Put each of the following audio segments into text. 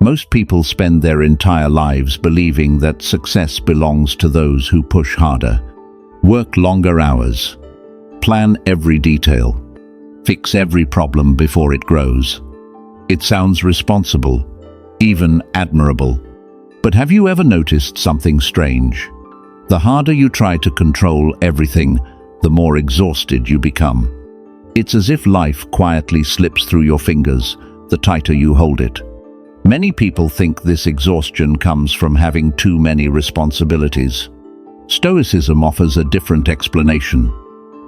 Most people spend their entire lives believing that success belongs to those who push harder, work longer hours, plan every detail, fix every problem before it grows. It sounds responsible, even admirable. But have you ever noticed something strange? The harder you try to control everything, the more exhausted you become. It's as if life quietly slips through your fingers, the tighter you hold it. Many people think this exhaustion comes from having too many responsibilities. Stoicism offers a different explanation.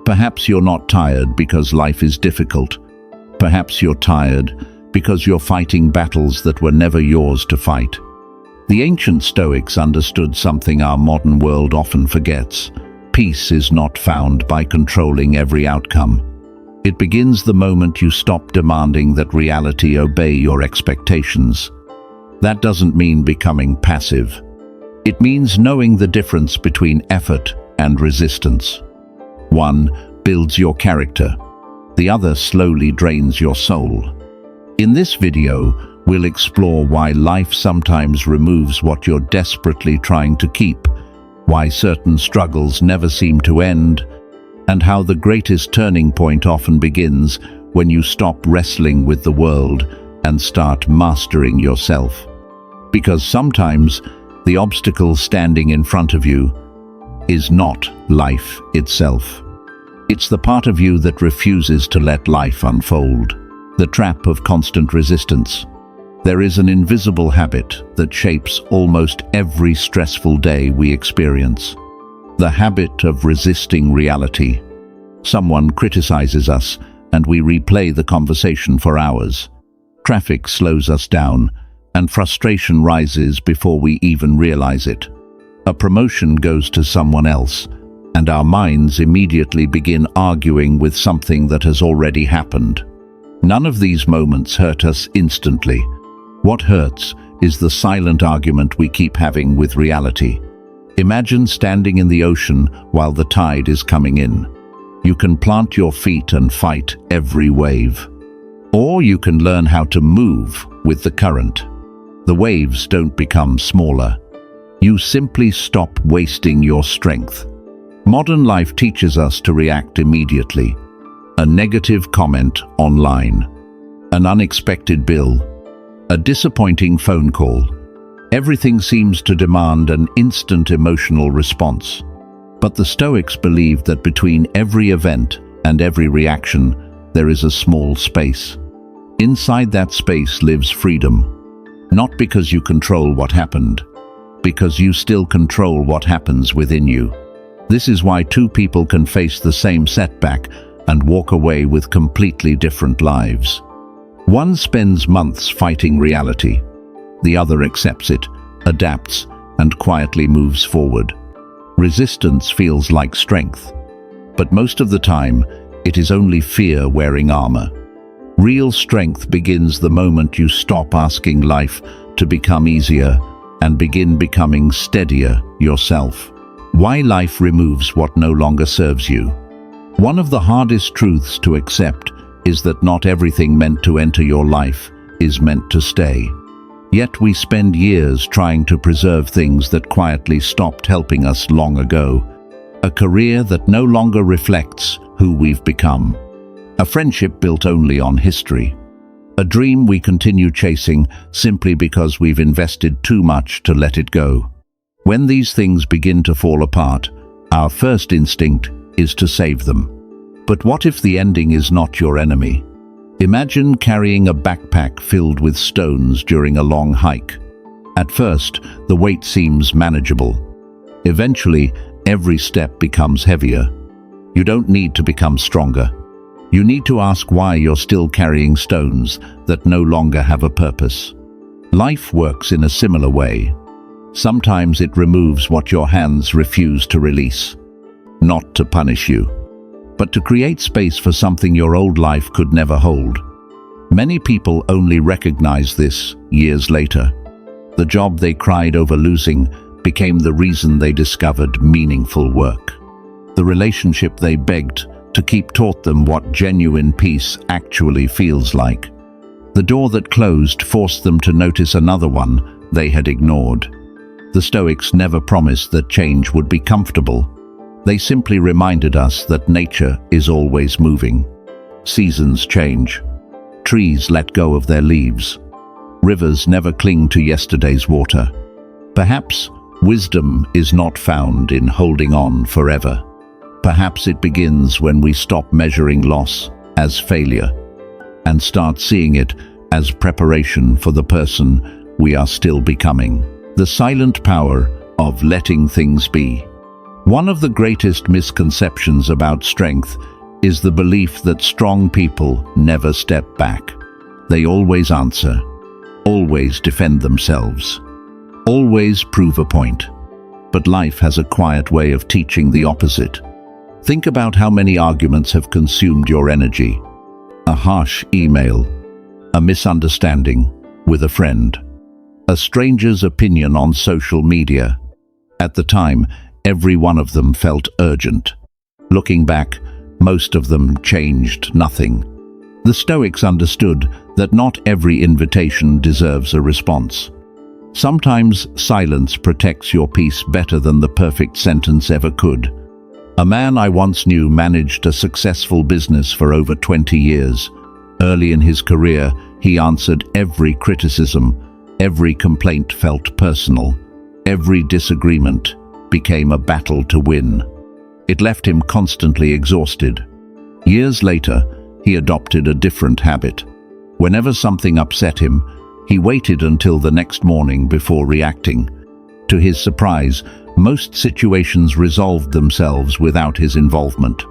Perhaps you're not tired because life is difficult. Perhaps you're tired because you're fighting battles that were never yours to fight. The ancient Stoics understood something our modern world often forgets. Peace is not found by controlling every outcome. It begins the moment you stop demanding that reality obey your expectations. That doesn't mean becoming passive. It means knowing the difference between effort and resistance. One builds your character. The other slowly drains your soul. In this video, we'll explore why life sometimes removes what you're desperately trying to keep, why certain struggles never seem to end, and how the greatest turning point often begins when you stop wrestling with the world and start mastering yourself. Because sometimes the obstacle standing in front of you is not life itself. It's the part of you that refuses to let life unfold, the trap of constant resistance. There is an invisible habit that shapes almost every stressful day we experience. The habit of resisting reality. Someone criticizes us and we replay the conversation for hours. Traffic slows us down and frustration rises before we even realize it. A promotion goes to someone else and our minds immediately begin arguing with something that has already happened. None of these moments hurt us instantly. What hurts is the silent argument we keep having with reality. Imagine standing in the ocean while the tide is coming in. You can plant your feet and fight every wave. Or you can learn how to move with the current. The waves don't become smaller. You simply stop wasting your strength. Modern life teaches us to react immediately. A negative comment online, an unexpected bill, a disappointing phone call. Everything seems to demand an instant emotional response. But the Stoics believed that between every event and every reaction, there is a small space. Inside that space lives freedom. Not because you control what happened, because you still control what happens within you. This is why two people can face the same setback and walk away with completely different lives. One spends months fighting reality. The other accepts it, adapts, and quietly moves forward. Resistance feels like strength, but most of the time, it is only fear wearing armor. Real strength begins the moment you stop asking life to become easier and begin becoming steadier yourself. Why life removes what no longer serves you. One of the hardest truths to accept is that not everything meant to enter your life is meant to stay. Yet we spend years trying to preserve things that quietly stopped helping us long ago. A career that no longer reflects who we've become. A friendship built only on history. A dream we continue chasing simply because we've invested too much to let it go. When these things begin to fall apart, our first instinct is to save them. But what if the ending is not your enemy? Imagine carrying a backpack filled with stones during a long hike. At first, the weight seems manageable. Eventually, every step becomes heavier. You don't need to become stronger. You need to ask why you're still carrying stones that no longer have a purpose. Life works in a similar way. Sometimes it removes what your hands refuse to release. Not to punish you, but to create space for something your old life could never hold. Many people only recognize this years later. The job they cried over losing became the reason they discovered meaningful work. The relationship they begged to keep taught them what genuine peace actually feels like. The door that closed forced them to notice another one they had ignored. The Stoics never promised that change would be comfortable. They simply reminded us that nature is always moving. Seasons change. Trees let go of their leaves. Rivers never cling to yesterday's water. Perhaps wisdom is not found in holding on forever. Perhaps it begins when we stop measuring loss as failure and start seeing it as preparation for the person we are still becoming. The silent power of letting things be. One of the greatest misconceptions about strength is the belief that strong people never step back. They always answer, always defend themselves, always prove a point. But life has a quiet way of teaching the opposite. Think about how many arguments have consumed your energy. A harsh email, a misunderstanding with a friend, a stranger's opinion on social media. At the time, every one of them felt urgent. Looking back, most of them changed nothing. The Stoics understood that not every invitation deserves a response. Sometimes silence protects your peace better than the perfect sentence ever could. A man I once knew managed a successful business for over 20 years. Early in his career, he answered every criticism. Every complaint felt personal. Every disagreement became a battle to win. It left him constantly exhausted. Years later, he adopted a different habit. Whenever something upset him, he waited until the next morning before reacting. To his surprise, most situations resolved themselves without his involvement.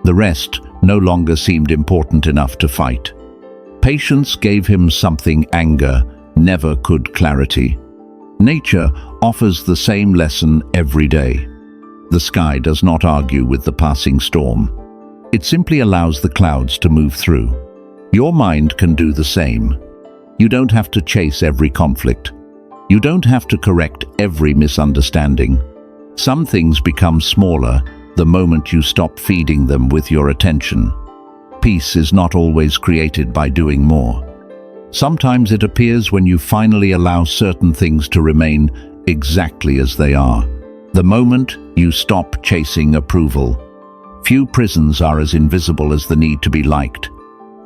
The rest no longer seemed important enough to fight. Patience gave him something anger never could: clarity. Nature offers the same lesson every day. The sky does not argue with the passing storm. It simply allows the clouds to move through. Your mind can do the same. You don't have to chase every conflict. You don't have to correct every misunderstanding. Some things become smaller the moment you stop feeding them with your attention. Peace is not always created by doing more. Sometimes it appears when you finally allow certain things to remain exactly as they are. The moment you stop chasing approval. Few prisons are as invisible as the need to be liked.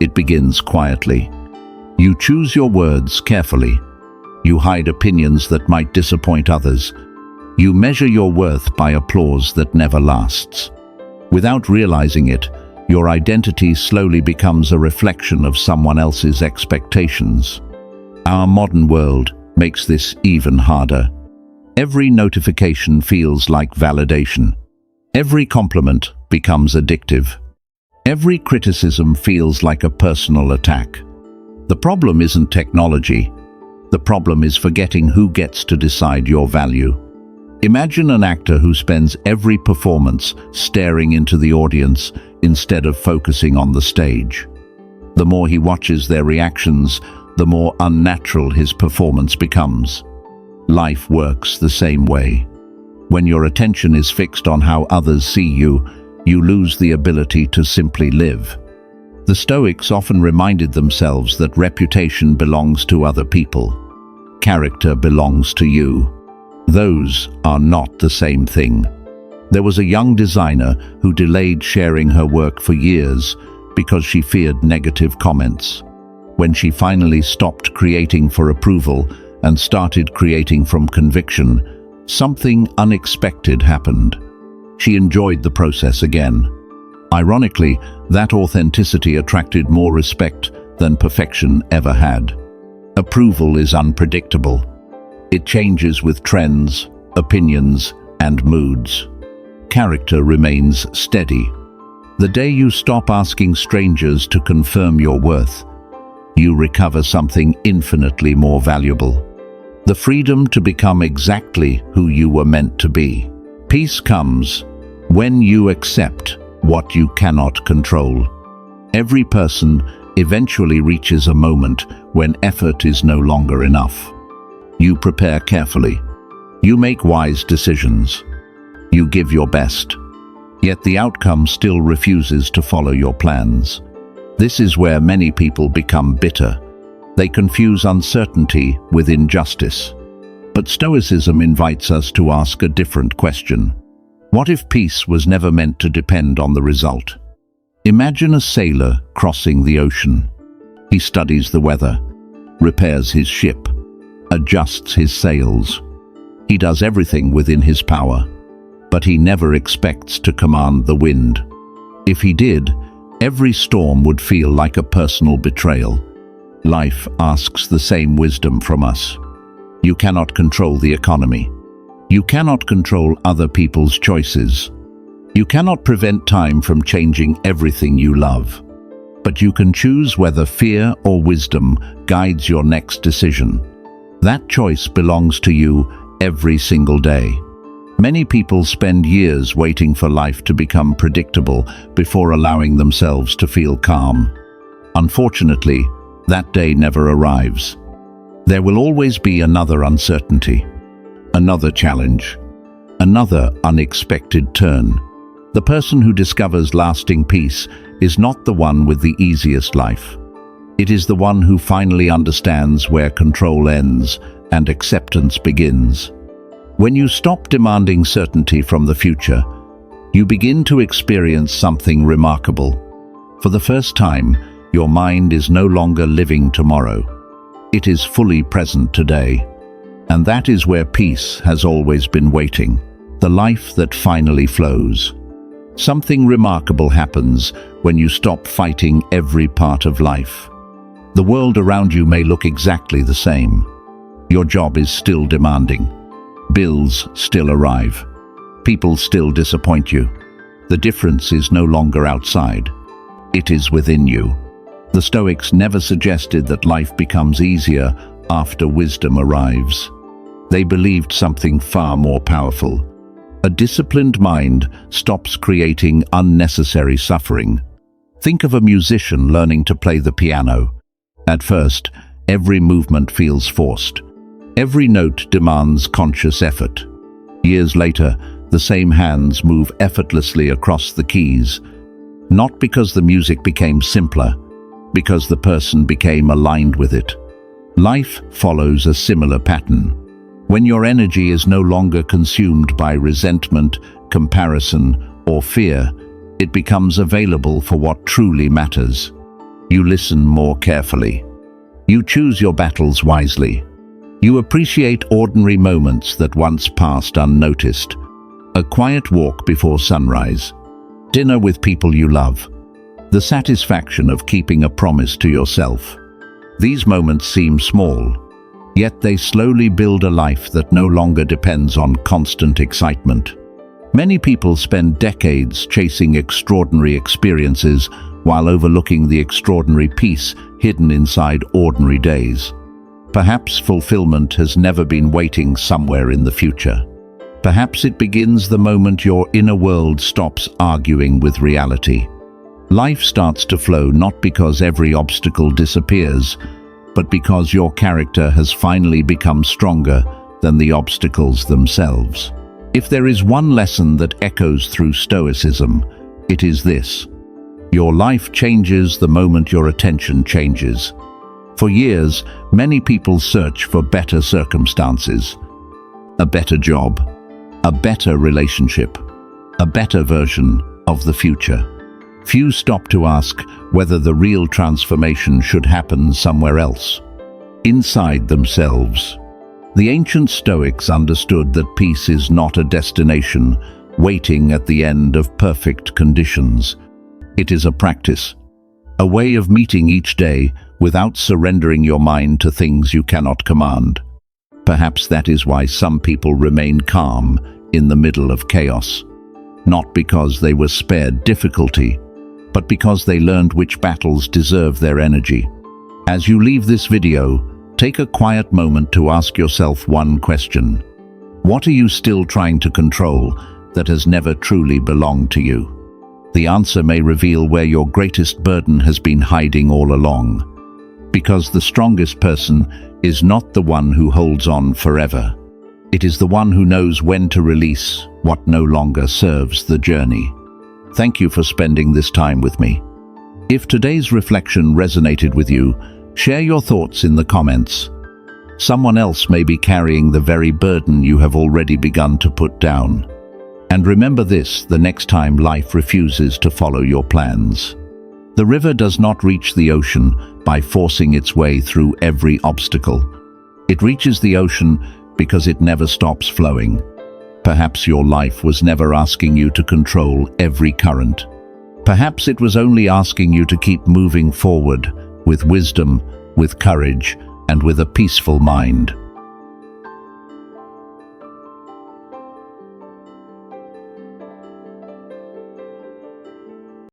It begins quietly. You choose your words carefully. You hide opinions that might disappoint others. You measure your worth by applause that never lasts. Without realizing it, your identity slowly becomes a reflection of someone else's expectations. Our modern world makes this even harder. Every notification feels like validation. Every compliment becomes addictive. Every criticism feels like a personal attack. The problem isn't technology. The problem is forgetting who gets to decide your value. Imagine an actor who spends every performance staring into the audience instead of focusing on the stage. The more he watches their reactions, the more unnatural his performance becomes. Life works the same way. When your attention is fixed on how others see you, you lose the ability to simply live. The Stoics often reminded themselves that reputation belongs to other people. Character belongs to you. Those are not the same thing. There was a young designer who delayed sharing her work for years because she feared negative comments. When she finally stopped creating for approval and started creating from conviction, something unexpected happened. She enjoyed the process again. Ironically, that authenticity attracted more respect than perfection ever had. Approval is unpredictable. It changes with trends, opinions, and moods. Character remains steady. The day you stop asking strangers to confirm your worth, you recover something infinitely more valuable. The freedom to become exactly who you were meant to be. Peace comes when you accept what you cannot control. Every person eventually reaches a moment when effort is no longer enough. You prepare carefully. You make wise decisions. You give your best. Yet the outcome still refuses to follow your plans. This is where many people become bitter. They confuse uncertainty with injustice. But Stoicism invites us to ask a different question. What if peace was never meant to depend on the result? Imagine a sailor crossing the ocean. He studies the weather, repairs his ship, adjusts his sails. He does everything within his power, but he never expects to command the wind. If he did, every storm would feel like a personal betrayal. Life asks the same wisdom from us. You cannot control the economy. You cannot control other people's choices. You cannot prevent time from changing everything you love. But you can choose whether fear or wisdom guides your next decision. That choice belongs to you every single day. Many people spend years waiting for life to become predictable before allowing themselves to feel calm. Unfortunately, that day never arrives. There will always be another uncertainty, another challenge, another unexpected turn. The person who discovers lasting peace is not the one with the easiest life. It is the one who finally understands where control ends and acceptance begins. When you stop demanding certainty from the future, you begin to experience something remarkable. For the first time, your mind is no longer living tomorrow. It is fully present today. And that is where peace has always been waiting, the life that finally flows. Something remarkable happens when you stop fighting every part of life. The world around you may look exactly the same. Your job is still demanding. Bills still arrive. People still disappoint you. The difference is no longer outside. It is within you. The Stoics never suggested that life becomes easier after wisdom arrives. They believed something far more powerful. A disciplined mind stops creating unnecessary suffering. Think of a musician learning to play the piano. At first, every movement feels forced. Every note demands conscious effort. Years later, the same hands move effortlessly across the keys, not because the music became simpler, because the person became aligned with it. Life follows a similar pattern. When your energy is no longer consumed by resentment, comparison, or fear, it becomes available for what truly matters. You listen more carefully. You choose your battles wisely. You appreciate ordinary moments that once passed unnoticed. A quiet walk before sunrise. Dinner with people you love. The satisfaction of keeping a promise to yourself. These moments seem small, yet they slowly build a life that no longer depends on constant excitement. Many people spend decades chasing extraordinary experiences while overlooking the extraordinary peace hidden inside ordinary days. Perhaps fulfillment has never been waiting somewhere in the future. Perhaps it begins the moment your inner world stops arguing with reality. Life starts to flow not because every obstacle disappears, but because your character has finally become stronger than the obstacles themselves. If there is one lesson that echoes through Stoicism, it is this: your life changes the moment your attention changes. For years, many people search for better circumstances, a better job, a better relationship, a better version of the future. Few stop to ask whether the real transformation should happen somewhere else, inside themselves. The ancient Stoics understood that peace is not a destination waiting at the end of perfect conditions. It is a practice, a way of meeting each day without surrendering your mind to things you cannot command. Perhaps that is why some people remain calm in the middle of chaos, not because they were spared difficulty, but because they learned which battles deserve their energy. As you leave this video, take a quiet moment to ask yourself one question. What are you still trying to control that has never truly belonged to you? The answer may reveal where your greatest burden has been hiding all along. Because the strongest person is not the one who holds on forever. It is the one who knows when to release what no longer serves the journey. Thank you for spending this time with me. If today's reflection resonated with you, Share your thoughts in the comments. Someone else may be carrying the very burden you have already begun to put down. And remember this, the next time life refuses to follow your plans. The river does not reach the ocean by forcing its way through every obstacle. It reaches the ocean because it never stops flowing. Perhaps your life was never asking you to control every current. Perhaps it was only asking you to keep moving forward with wisdom, with courage, and with a peaceful mind.